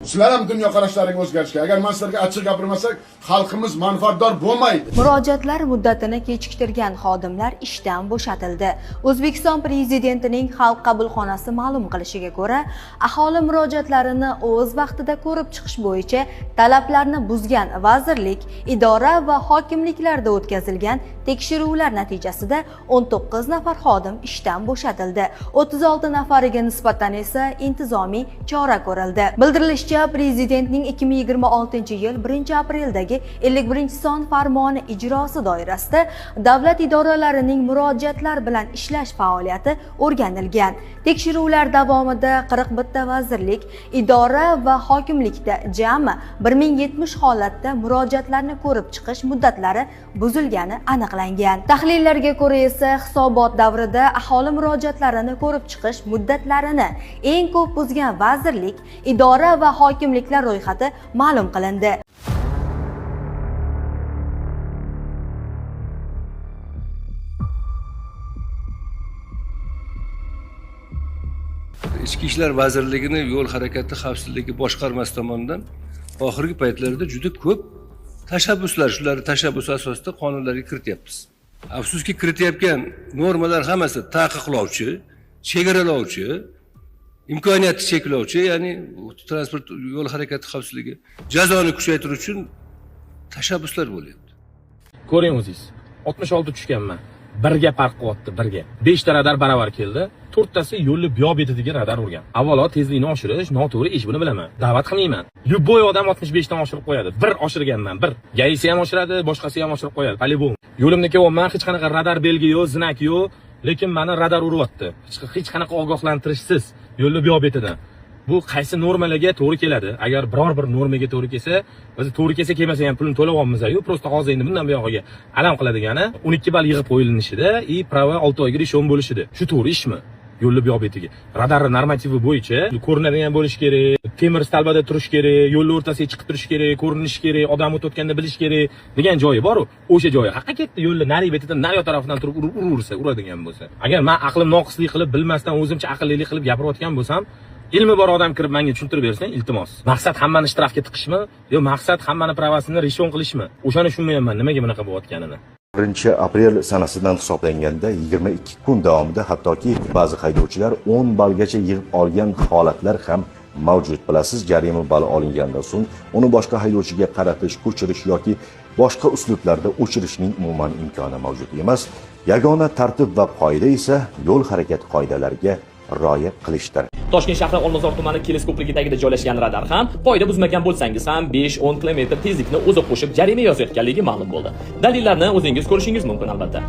Sizlar ham dunyoqarashlaring o'zgarishgan. Agar men sizlarga ochiq gapirmasak, xalqimiz manfaatdor bo'lmaydi. Murojaatlar muddatini kechiktirgan xodimlar ishdan bo'shatildi. O'zbekiston Prezidentining Xalq qabulxonasi ma'lum qilishiga ko'ra, aholi murojaatlarini o'z vaqtida ko'rib chiqish bo'yicha talablarni buzgan vazirlik, idora va hokimliklarda o'tkazilgan tekshiruvlar natijasida 19 nafar xodim ishdan bo'shatildi. 36 nafariga nisbatan esa intizomiy chora ko'rildi. Bildirilishicha, Prezidentning 2026-yil 1-apreldagi 51-son farmoni ijrosi doirasida davlat idoralarining murojaatlar bilan ishlash faoliyati o'rganilgan. Tekshiruvlar davomida 41 vazirlik, idora va hokimlikda jami 1070 holatda murojaatlarni ko'rib chiqish muddatlari buzilgani aniqlangan. Tahlillarga ko'ra esa hisobot davrida aholi murojaatlarini ko'rib chiqish muddatlarini eng ko'p buzgan vazirlik, idora va hokimliklar ro'yxati ma'lum qilindi. Ichki ishlar vazirligining yo'l harakati xavfsizligi boshqarmasi tomonidan oxirgi paytlarda juda ko'p tashabbuslar, shularni tashabbusi asosida qonunlarga kirityapmiz. Afsuski kiritayotgan normalar hammasi taqiqlovchi, chegaralovchi, imkoniyatni cheklovchi, ya'ni transport yo'l harakati xavfsizligi jazoni kuchaytirish uchun tashabbuslar bo'lyapti. Ko'ring o'zingiz, 66 tushganman. Birga farq qilyapti, birga. 5 ta radar baravar keldi, 4 tasi yo'lni buyoq betiga radar urgan. Avvalo tezlikni oshirish noto'g'ri ish, buni bilaman. Da'vat qilmayman. Любой odam 65 dan oshirib qo'yadi. Bir oshirganman, bir. Gaisi ham oshiradi, boshqasi ham oshirib qo'yadi. Polibom. Yo'limniki man hech qanaqa radar belgi yo'q, zinak yo'q, lekin meni radar uryapti. Hech qanaqa ogohlantirishsiz yo'lni buyoq betidan. Bu qaysi normalarga to'g'ri keladi? Agar biror bir normaga to'g'ri kelsa, biz to'g'ri kelsa kelmasa ham pulni to'layapmiz-ku, prosta hozir endi bundan buyog'iga alam qiladigani 12 ball yig'ib qo'yilinishida и prava 6 oyga rishon bo'lishida. Shu to'g'ri ishmi? Yo'lni buyoq betiga. Radarning normativi bo'yicha ko'rinadigan bo'lish kerak, temir stalbada turish kerak, yo'l o'rtasiga chiqib turish kerak, ko'rinish kerak, odam o'tayotganda bilish kerak degan joyi bor-ku. O'sha joyi haqiqatda yo'lni nari betidan nari tarafidan turib uradigan bo'lsa. Agar men aqlim noqislik qilib, bilmasdan o'zimcha aqllilik qilib gapirayotgan bo'lsam, ilmi bor odam kirib menga tushuntirib bersang, iltimos. Maqsad hammani shtrafga tiqishmi yo maqsad hammani pravasini rishon qilishmi? O'shani tushunmayapman, nimaga bunaqa bo'layotganini. 1-aprel sanasidan hisoblanganda 22 kun davomida hattoki ba'zi haydovchilar 10 ballgacha yig'ib olgan holatlar ham mavjud. Bilasiz, jarima bali olingandan so'ng uni boshqa haydovchiga qaratish, ko'chirish yoki boshqa uslublarda o'chirishning umuman imkoni mavjud emas. Yagona tartib va qoida esa yo'l harakati qoidalariga rioya qilishdir. Toshkent shahri Olmazor tumani Keles ko'prigi tagida joylashgan radar ham qoida buzmagan bo'lsangiz ham 5-10 km tezlikni o'zi qo'shib jarima yozayotganligi ma'lum bo'ldi. Dalillarni o'zingiz ko'rishingiz mumkin albatta.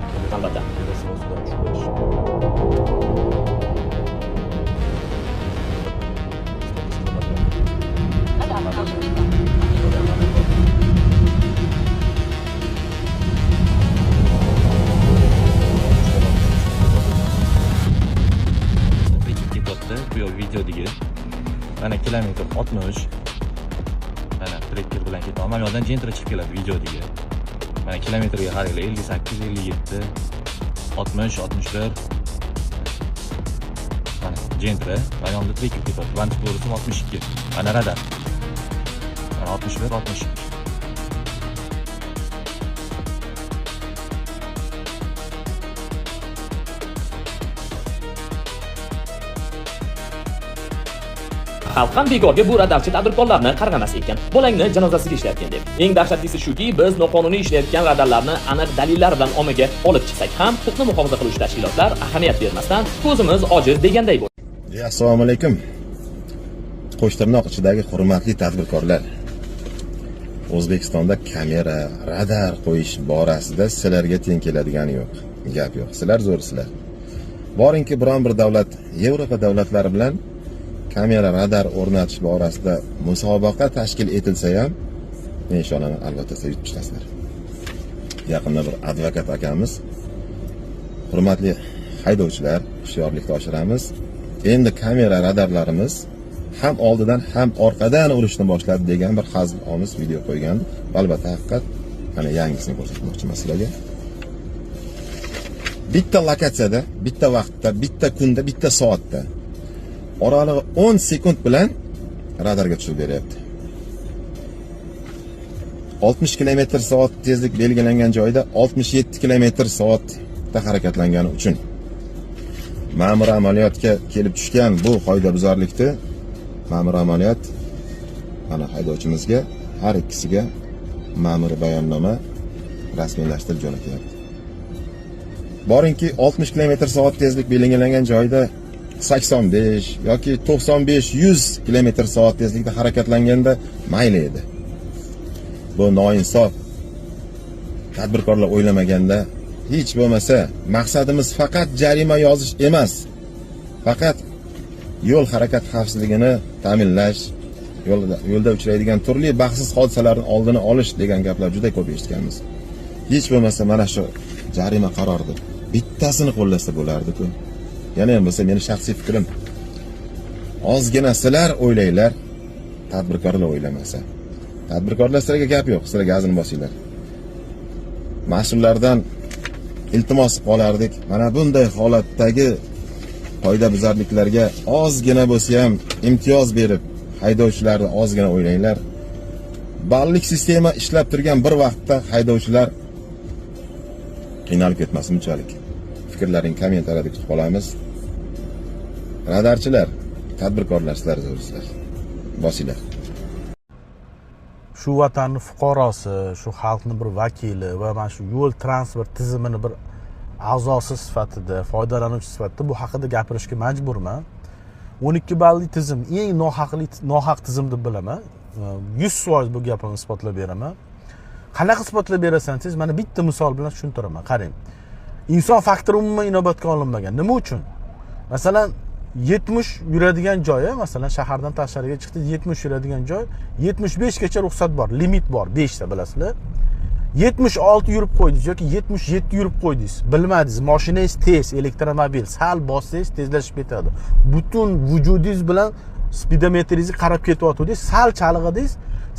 Bu yo'l videodagi mana kilometr 60 mana trekker bilan ketaman. Mana yo'ldan jentra chiqib keladi videodagi. Mana kilometrga qaranglar 58, 57, 60, 61. Mana jentra, mana yo'lda trekker ketadi. Van skorosi 62. Mana radar. Mana 61, 60. Xalq ham bekorga bu radarchi tadbirkorlarni qarg'amas ekan. Bolangni janozasiga ishlayotgan deb. Eng dahshatlisi shuki, biz noqonuniy ishlayotgan radarlarni aniq dalillar bilan ommaga olib chiqsak ham, huquqni muhofaza qiluvchi tashkilotlar ahamiyat bermasdan ko'zimiz ojiz deganday bo'ldi. Assalomu alaykum. Qo'shtirnoq ichidagi hurmatli tadbirkorlar. O'zbekistonda kamera, radar qo'yish borasida sizlarga teng keladigani yo'q. Gap yo'q. Sizlar zo'rsizlar. Boringki biron bir davlat, Yevropa davlatlari bilan kamera, radar o'rnatish borasida musobaqa tashkil etilsa ham, men ishonaman, albatta siz yutib chiqasizlar. Yaqinda bir advokat akamiz, hurmatli haydovchilar, hushyorlikni oshiramiz. Endi kamera, radarlarimiz ham oldidan ham orqadan urishni boshladi degan bir hazil omiz video qo'ygan. Albatta haqiqat. Mana yangisini ko'rsatmoqchiman sizlarga. Bitta lokatsiyada, bitta vaqtda, bitta kunda, bitta soatda oralig'i 10 sekund bilan radarga tushib beryapti. 60 km/soat tezlik belgilangan joyda 67 km/soatda harakatlangani uchun ma'muriy amaliyotga kelib tushgan bu qoidabuzarlikni ma'muriy amaliyot mana haydovchimizga har ikkisiga ma'muriy bayonnoma rasmiylashtirib jo'natyapti. Boringki 60 km/soat tezlik belgilangan joyda 85 yoki 95-100 km/soat tezlikda harakatlanganda mayli edi. Bu noinsof. Tadbirkorlar o'ylamaganda hech bo'lmasa maqsadimiz faqat jarima yozish emas. Faqat yo'l harakat xavfsizligini ta'minlash, yo'lda uchraydigan turli baxtsiz hodisalarning oldini olish degan gaplar juda ko'p eshitganmiz. Hech bo'lmasa mana shu jarima qarordi bittasini qo'llasa bo'lardi-ku. Yana ham bo'lsa meni shaxsiy fikrim. Ozgina sizlar o'ylanglar, tadbirkorlar o'ylamasa. Tadbirkorlar sizlarga gap yo'q, sizlar gazini bosinglar. Mas'ullardan iltimos qolardik. Mana bunday holatdagi qoidabuzarliklarga ozgina bo'lsa ham imtiyoz berib, haydovchilarni ozgina o'ylanglar. Ballik sistema ishlab turgan bir vaqtda haydovchilar qiynalib ketmasin bunchalik. Fikrlaring kommentariyada kutib qolamiz. Radarchilar, tadbirkorlar sizlar zo'rsizlar. Bosinglar. Shu vatanning fuqarosi, shu xalqning bir vakili va mana shu yo'l transport tizimini bir a'zosi sifatida, foydalanuvchi sifatida bu haqida gapirishga majburman. 12 balli tizim eng nohaq tizim deb bilaman. 100% bu gapimni isbotlab beraman. Qanaqa isbotlab berasangiz, mana bitta misol bilan tushuntiraman. Qarang. Inson faktori umuman inobatga olinmagan. Nima uchun? Masalan, 70 yuradigan joyi, masalan, shahardan tashqariga chiqdi, 70 yuradigan joy, 75 gacha ruxsat bor, limit bor, 5 ta bilasizlar. 76 yurib qo'ydingiz yoki 77 yurib qo'ydingiz. Bilmadingiz, mashinangiz tez, elektromobil, sal bossangiz tezlashib ketadi. Butun vujudingiz bilan speedometringizni qarab ketyaptidingiz, sal chalg'idingiz,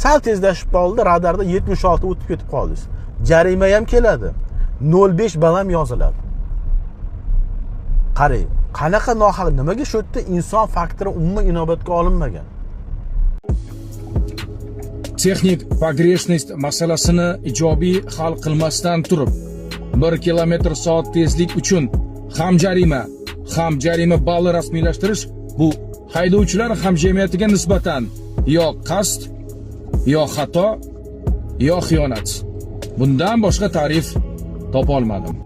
sal tezlashib qoldi, radarda 76 o'tib ketib qoldingiz. Jarima ham keladi. 05 balam yoziladi. Qarang, qanaqa nohaq, nimaga shu yerda inson faktori umuman inobatga olinmagan? Texnik pogreshность masalasini ijobiy hal qilmasdan turib 1 km/soat tezlik uchun ham jarima balli rasmiylashtirish bu haydovchilar hamjamiyatiga nisbatan yo qasd, yo xato, yo xiyonat. Bundan boshqa ta'rif topolmadim.